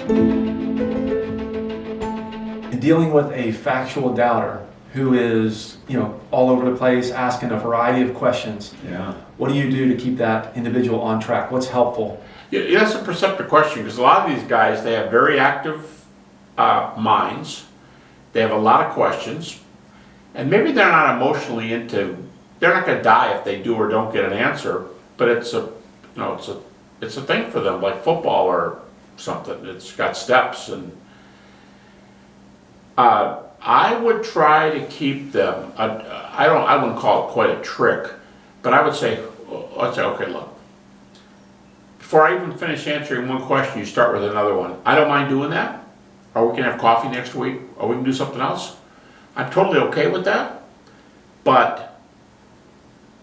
In dealing with a factual doubter who is, all over the place, asking a variety of questions, what do you do to keep that individual on track? What's helpful? Yeah, that's a perceptive question, because a lot of these guys, they have very active minds. They have a lot of questions, and maybe they're not emotionally they're not going to die if they do or don't get an answer, but it's a thing for them, like football or something. It's got steps, and I would try to keep them. I wouldn't call it quite a trick, but I would say, okay, look. Before I even finish answering one question, you start with another one. I don't mind doing that. Or we can have coffee next week, or we can do something else. I'm totally okay with that. But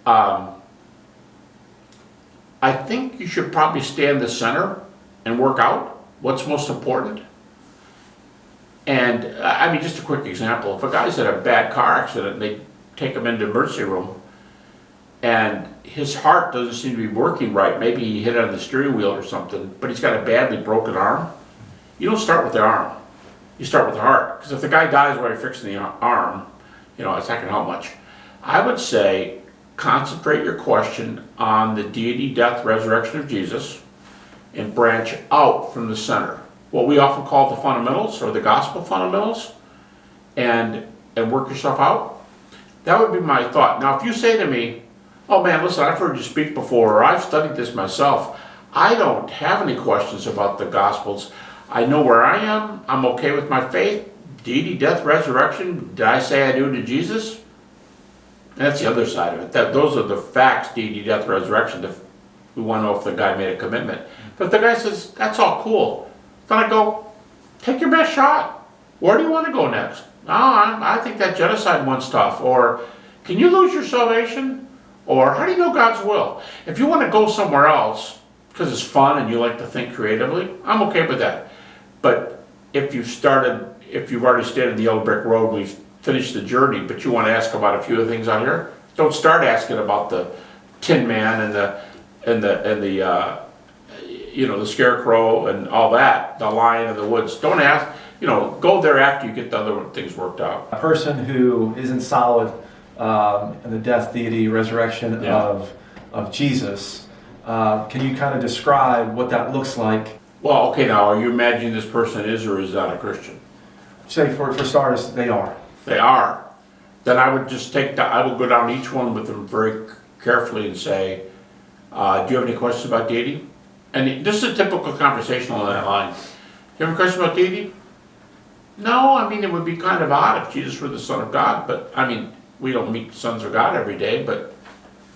I think you should probably stay in the center and work out what's most important. And just a quick example. If a guy's in a bad car accident and they take him into the emergency room, and his heart doesn't seem to be working right, maybe he hit on the steering wheel or something, but he's got a badly broken arm, you don't start with the arm. You start with the heart. Because if the guy dies while you're fixing the arm, it's not going to help much. I would say concentrate your question on the deity, death, resurrection of Jesus, and branch out from the center. What we often call the fundamentals, or the gospel fundamentals, and work yourself out. That would be my thought. Now, if you say to me, oh man, listen, I've heard you speak before, or I've studied this myself, I don't have any questions about the Gospels. I know where I am, I'm okay with my faith, deity, death, resurrection, did I say I do to Jesus? That's the other side of it. Those are the facts, deity, death, resurrection. We want to know if the guy made a commitment. But if the guy says, that's all cool, then I go, take your best shot. Where do you want to go next? I think that genocide one's tough. Or, can you lose your salvation? Or, how do you know God's will? If you want to go somewhere else, because it's fun and you like to think creatively, I'm okay with that. But if you've already stayed in the yellow brick road, we've finished the journey, but you want to ask about a few of the things on here, don't start asking about the Tin Man and the scarecrow and all that, the lion in the woods. Don't ask, go there after you get the other things worked out. A person who isn't solid in the death, deity, resurrection of Jesus, can you kind of describe what that looks like? Well, okay, now, are you imagining this person is or is not a Christian? Say, for starters, they are. They are. Then I would just I would go down each one with them very carefully and say, do you have any questions about deity? And this is a typical conversation along that line. You have a question about deity? No, it would be kind of odd if Jesus were the Son of God, but we don't meet sons of God every day, but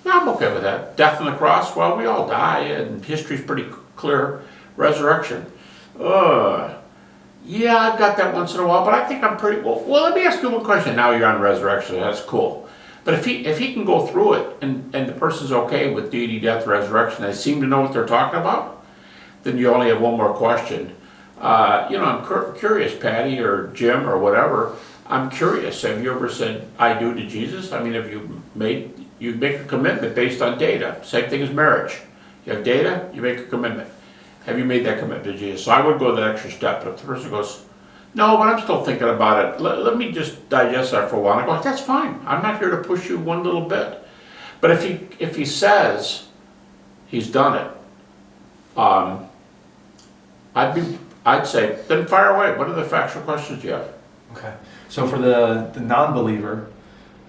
I'm okay with that. Death on the cross, well, we all die, and history's pretty clear. Resurrection. Yeah, I've got that once in a while, but I think I'm pretty well. Let me ask you one question. Now you're on resurrection. That's cool. But if he can go through it and the person's okay with deity, death, resurrection, they seem to know what they're talking about, then you only have one more question. I'm curious, Patty or Jim or whatever. I'm curious. Have you ever said I do to Jesus? Have you make a commitment based on data? Same thing as marriage. You have data, you make a commitment. Have you made that commitment to Jesus? So I would go that extra step. But if the person goes, no, but I'm still thinking about it. Let me just digest that for a while. I go, that's fine. I'm not here to push you one little bit. But if he says he's done it, I'd say, then fire away. What are the factual questions you have? Okay. So for the non-believer,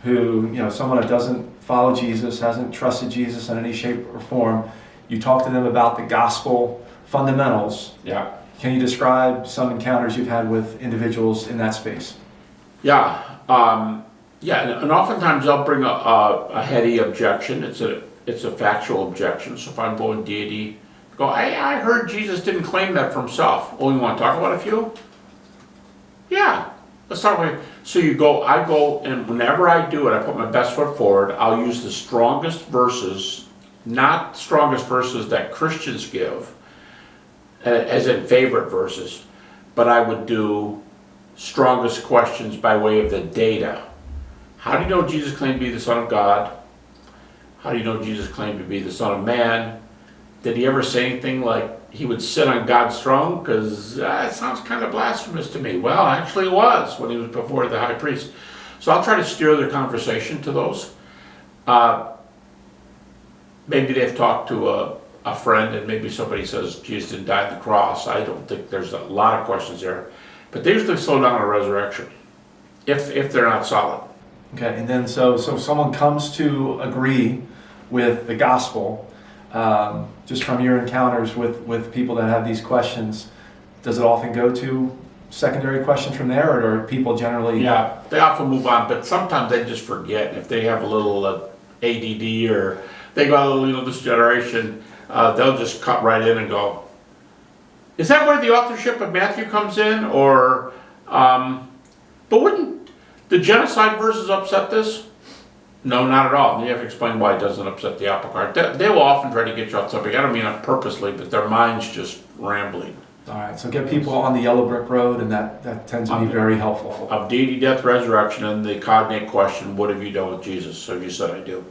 who, someone that doesn't follow Jesus, hasn't trusted Jesus in any shape or form, you talk to them about the gospel fundamentals. Yeah. Can you describe some encounters you've had with individuals in that space? Yeah. And oftentimes I'll bring a heady objection. It's a factual objection. So if I'm going deity, I heard Jesus didn't claim that for himself. Oh, you want to talk about a few? Yeah. Let's talk about it. So I go, and whenever I do it, I put my best foot forward. I'll use the strongest verses, not strongest verses that Christians give, as in favorite verses, but I would do strongest questions by way of the data. How do you know Jesus claimed to be the Son of God? How do you know Jesus claimed to be the Son of Man? Did he ever say anything like he would sit on God's throne, because it sounds kind of blasphemous to me. Well, actually it was when he was before the high priest. So I'll try to steer their conversation to those. Maybe they've talked to a friend, and maybe somebody says Jesus didn't die on the cross. I don't think there's a lot of questions there. But they usually slow down a resurrection, if they're not solid. Okay, and then so someone comes to agree with the gospel, just from your encounters with people that have these questions, does it often go to secondary questions from there, or are people generally... Yeah, they often move on, but sometimes they just forget. If they have a little ADD, or they go, this generation, they'll just cut right in and go, is that where the authorship of Matthew comes in? Or, but wouldn't the genocide verses upset this? No, not at all. And you have to explain why it doesn't upset the apple cart. They will often try to get you off topic. I don't mean it purposely, but their mind's just rambling. All right, so get people on the yellow brick road, and that tends to be very helpful. Of deity, death, resurrection, and the cognate question, what have you done with Jesus? So you said I do.